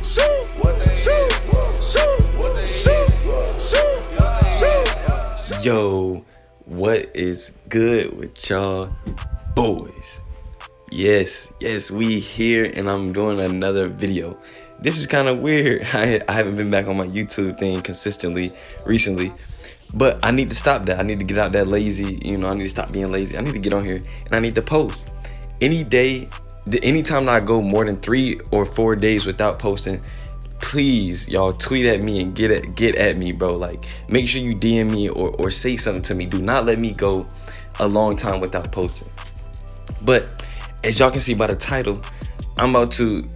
Yo, what is good with y'all boys? Yes, we here and I'm doing another video. This is kind of weird. I haven't been back on my YouTube thing consistently recently, but I need to stop that. I need to get out that lazy, I need to stop being lazy. I need to get on here and I need to post. Anytime I go more than 3 or 4 days without posting, please y'all tweet at me and get at me, bro. Like, make sure you DM me or say something to me. Do not let me go a long time without posting. But as y'all can see by the title, I'm about to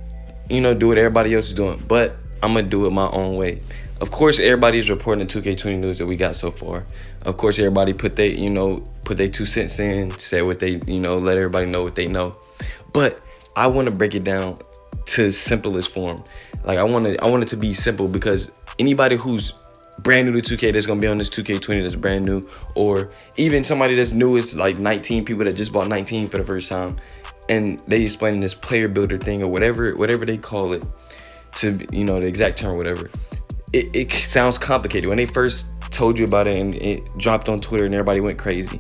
do what everybody else is doing, but I'm gonna do it my own way. Of course, everybody is reporting the 2K20 news that we got so far. Of course, everybody put their 2 cents in, say what they let everybody know what they know. But I want to break it down to simplest form. Like, I want it to be simple, because anybody who's brand new to 2K that's gonna be on this 2K20 that's brand new, or even somebody that's new, is like 19 people that just bought 19 for the first time, and they explaining this player builder thing or whatever they call it, to the exact term or whatever. It sounds complicated. When they first told you about it and it dropped on Twitter and everybody went crazy,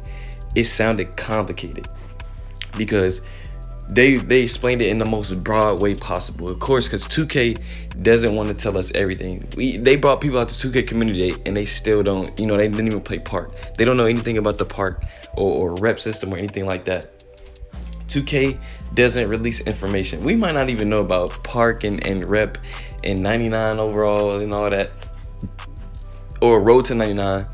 it sounded complicated because they explained it in the most broad way possible. Of course, because 2K doesn't want to tell us everything. They brought people out to 2K Community Day and they still don't, they didn't even play Park. They don't know anything about the Park or rep system or anything like that. 2K doesn't release information. We might not even know about Park and rep and 99 overall and all that, or road to 99,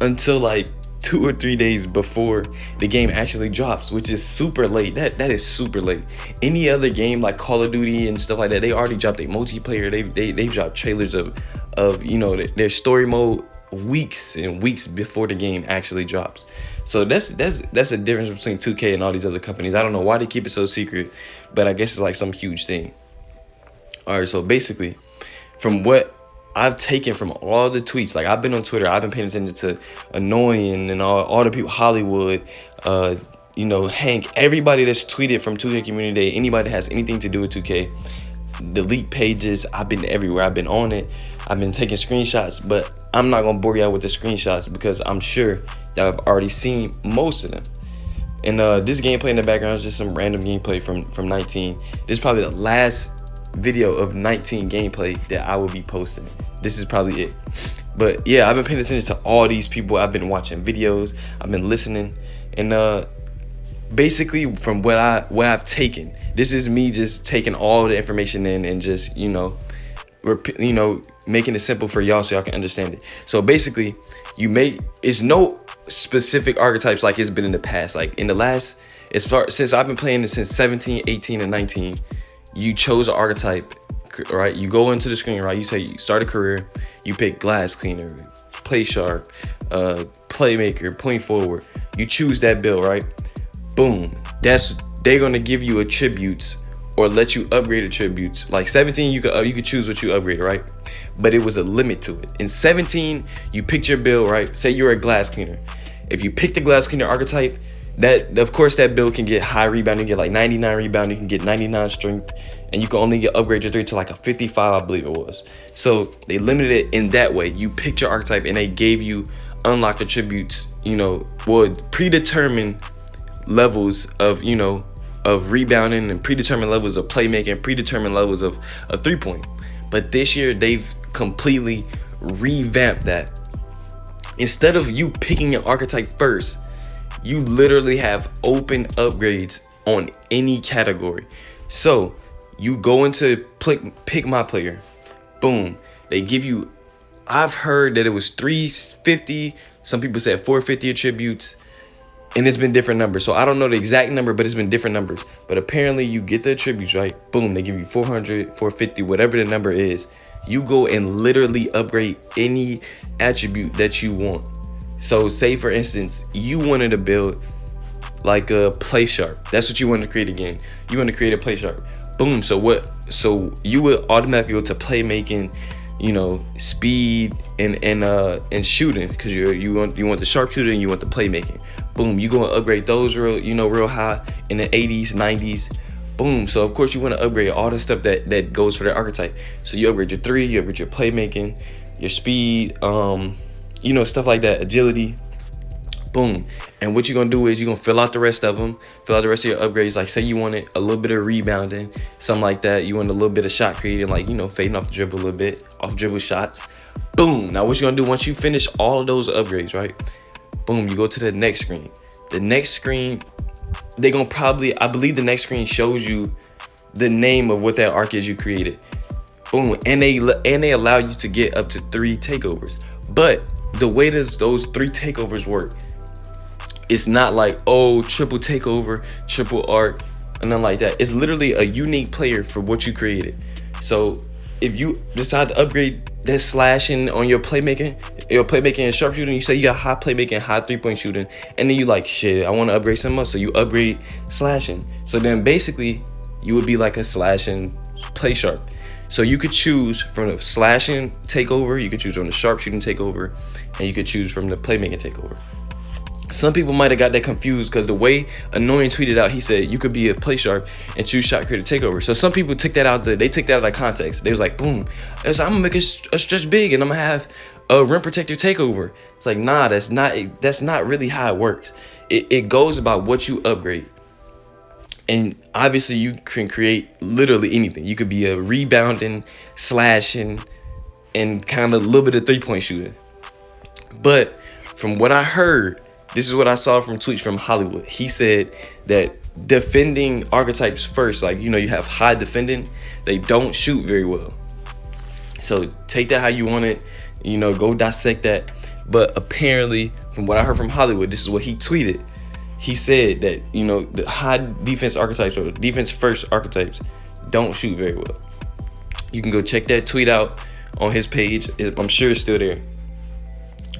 until like 2 or 3 days before the game actually drops, which is super late. That is super late. Any other game like Call of Duty and stuff like that, they already dropped a multiplayer. They dropped trailers of their story mode weeks and weeks before the game actually drops. So that's a difference between 2K and all these other companies. I don't know why they keep it so secret, but I guess it's like some huge thing. All right, so basically, from what I've taken from all the tweets, like, I've been on Twitter, I've been paying attention to Annoying and all the people, Hollywood, Hank, everybody that's tweeted from 2K Community Day, anybody that has anything to do with 2K, the leak pages, I've been everywhere. I've been on it. I've been taking screenshots, but I'm not gonna bore y'all with the screenshots because I'm sure y'all have already seen most of them. And this gameplay in the background is just some random gameplay from 19. This is probably the last video of 19 gameplay that I will be posting. This is probably it. But yeah, I've been paying attention to all these people. I've been watching videos, I've been listening, and basically from what I've taken, this is me just taking all the information in and just making it simple for y'all so y'all can understand it. So basically, it's no specific archetypes like it's been in the past. Like, in the last, since I've been playing it since 17, 18, and 19, you chose an archetype, right? You go into the screen, right? You say you start a career, you pick glass cleaner, play sharp, playmaker, point forward. You choose that build, right? Boom. They're gonna give you attributes or let you upgrade attributes. Like 17, you could choose what you upgrade, right? But it was a limit to it. In 17, you picked your build, right? Say you're a glass cleaner. If you pick the glass cleaner archetype, of course that build can get high rebound. You can get like 99 rebound. You can get 99 strength, and you can only upgrade your 3 to like a 55, I believe it was. So they limited it in that way. You picked your archetype, and they gave you unlocked attributes. Predetermined levels of rebounding, and predetermined levels of playmaking, predetermined levels of 3-point. But this year they've completely revamped that. Instead of you picking an archetype first, you literally have open upgrades on any category. So you go into pick my player, boom, they give you, I've heard that it was 350, some people said 450 attributes, and it's been different numbers. So I don't know the exact number, but it's been different numbers. But apparently you get the attributes, right? Boom, they give you 400, 450, whatever the number is. You go and literally upgrade any attribute that you want. So say, for instance, you wanted to build like a play sharp. That's what you want to create again. You want to create a play sharp. Boom. So you would automatically go to playmaking, speed and shooting, because you want the sharpshooter and you want the playmaking. Boom, you go and upgrade those real high in the 80s, 90s. Boom. So of course you want to upgrade all the stuff that goes for that archetype. So you upgrade your 3, you upgrade your playmaking, your speed, you know, stuff like that, agility. Boom. And what you're gonna do is you're gonna fill out the rest of them, fill out the rest of your upgrades. Like say you wanted a little bit of rebounding, something like that. You want a little bit of shot creating, like, you know, fading off the dribble a little bit, off dribble shots. Boom. Now what you're gonna do once you finish all of those upgrades, right? Boom, you go to the next screen. The next screen, they're gonna probably, I believe the next screen shows you the name of what that arc is you created. Boom. And they allow you to get up to 3 takeovers. But the way that those 3 takeovers work, it's not like, oh, triple takeover, triple arc, and nothing like that. It's literally a unique player for what you created. So if you decide to upgrade that slashing on your playmaking and sharpshooting, you say you got high playmaking, high 3-point shooting, and then you like, shit, I want to upgrade something else. So you upgrade slashing. So then basically you would be like a slashing play sharp. So you could choose from the slashing takeover, you could choose from the sharpshooting takeover, and you could choose from the playmaking takeover. Some people might have got that confused because the way Annoying tweeted out, he said you could be a play sharp and choose shot creator takeover. So some people took that out of context. They was like, boom, I'm gonna make a stretch big and I'm gonna have a rim protector takeover. It's like, nah, that's not really how it works. It goes about what you upgrade. And obviously you can create literally anything. You could be a rebounding, slashing, and kind of a little bit of 3-point shooting. But from what I heard, this is what I saw from tweets from Hollywood. He said that defending archetypes first, like, you know, you have high defending, they don't shoot very well. So take that how you want it, you know, go dissect that. But apparently, from what I heard from Hollywood, this is what he tweeted. He said that, you know, the high defense archetypes or defense first archetypes don't shoot very well. You can go check that tweet out on his page. I'm sure it's still there.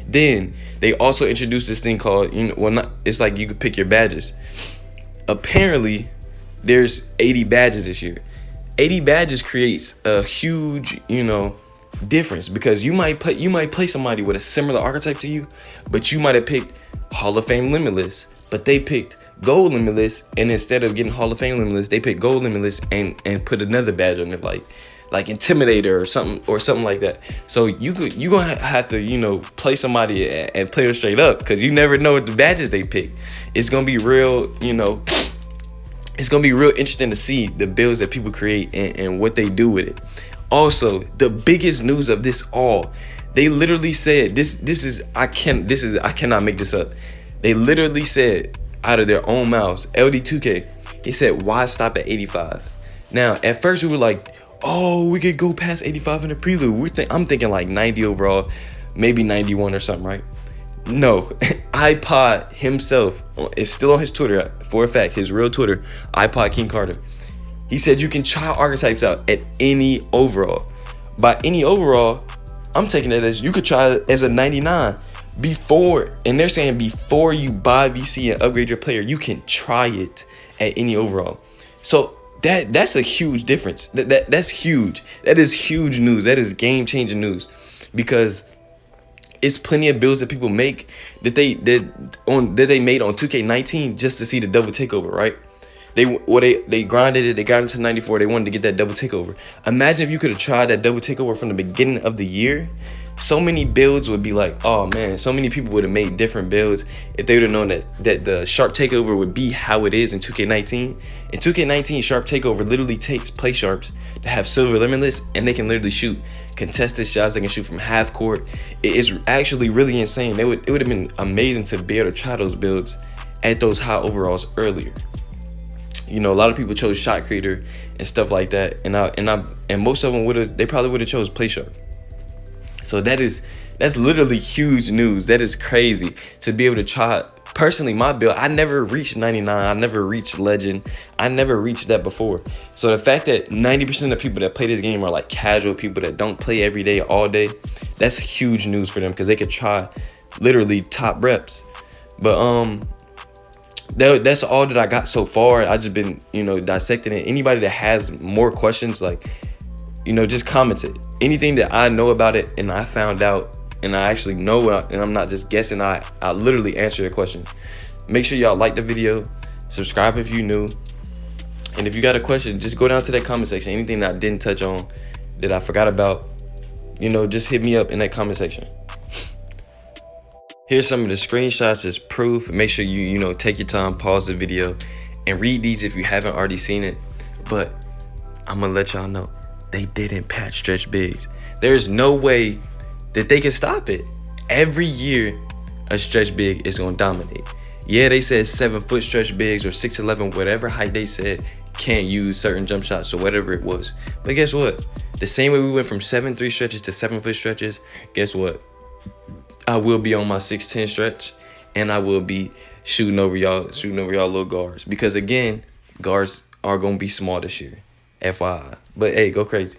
Then they also introduced this thing called, you know, well, not, it's like you could pick your badges. Apparently, there's 80 badges this year. 80 badges creates a huge, you know, difference because you might play somebody with a similar archetype to you, but you might have picked Hall of Fame Limitless, but they picked Gold Limitless, and instead of getting Hall of Fame Limitless, they picked Gold Limitless and put another badge on it, like Intimidator or something like that. So you gonna have to, you know, play somebody and play them straight up because you never know what the badges they pick. It's gonna be real, you know, it's gonna be real interesting to see the builds that people create and what they do with it. Also, the biggest news of this all, they literally said I cannot make this up. They literally said out of their own mouths, LD2K, he said, why stop at 85? Now, at first we were like, oh, we could go past 85 in the prelude. I'm thinking like 90 overall, maybe 91 or something, right? No, iPod himself is still on his Twitter, for a fact, his real Twitter, iPod King Carter. He said you can try archetypes out at any overall. By any overall, I'm taking it as you could try it as a 99 before, and they're saying before you buy VC and upgrade your player, you can try it at any overall. So that's a huge difference. That's huge. That is huge news. That is game-changing news because it's plenty of builds that people make that they made on 2K19 just to see the double takeover, right? They grinded it. They got into 94. They wanted to get that double takeover. Imagine if you could have tried that double takeover from the beginning of the year. So many builds would be like, oh man, so many people would have made different builds if they would have known that the sharp takeover would be how it is in 2K19. In 2K19, sharp takeover literally takes play sharps to have silver limitless, and they can literally shoot contested shots. They can shoot from half court. It is actually really insane. It would have been amazing to be able to try those builds at those high overalls earlier. You know, a lot of people chose shot creator and stuff like that, and most of them they probably would have chose play sharp. So that's literally huge news. That is crazy to be able to try. Personally, my build, I never reached 99. I never reached legend. I never reached that before. So the fact that 90% of the people that play this game are like casual people that don't play every day, all day, that's huge news for them because they could try literally top reps. But that's all that I got so far. I just been, you know, dissecting it. Anybody that has more questions, like, you know, just comment it. Anything that I know about it and I found out and I actually know and I'm not just guessing, I literally answer your questions. Make sure y'all like the video, subscribe if you're new, And if you got a question, just go down to that comment section. Anything that I didn't touch on, that I forgot about, you know, just hit me up in that comment section. Here's some of the screenshots as proof. Make sure you know, take your time, pause the video, and read these if you haven't already seen it. But I'm gonna let y'all know, they didn't patch stretch bigs. There's no way that they can stop it. Every year, a stretch big is gonna dominate. Yeah, they said 7-foot stretch bigs or 6'11", whatever height they said, can't use certain jump shots or whatever it was. But guess what? The same way we went from 7'3" stretches to 7-foot stretches, guess what? I will be on my 6'10" stretch, and I will be shooting over y'all little guards. Because again, guards are gonna be small this year. FYI. But hey, go crazy.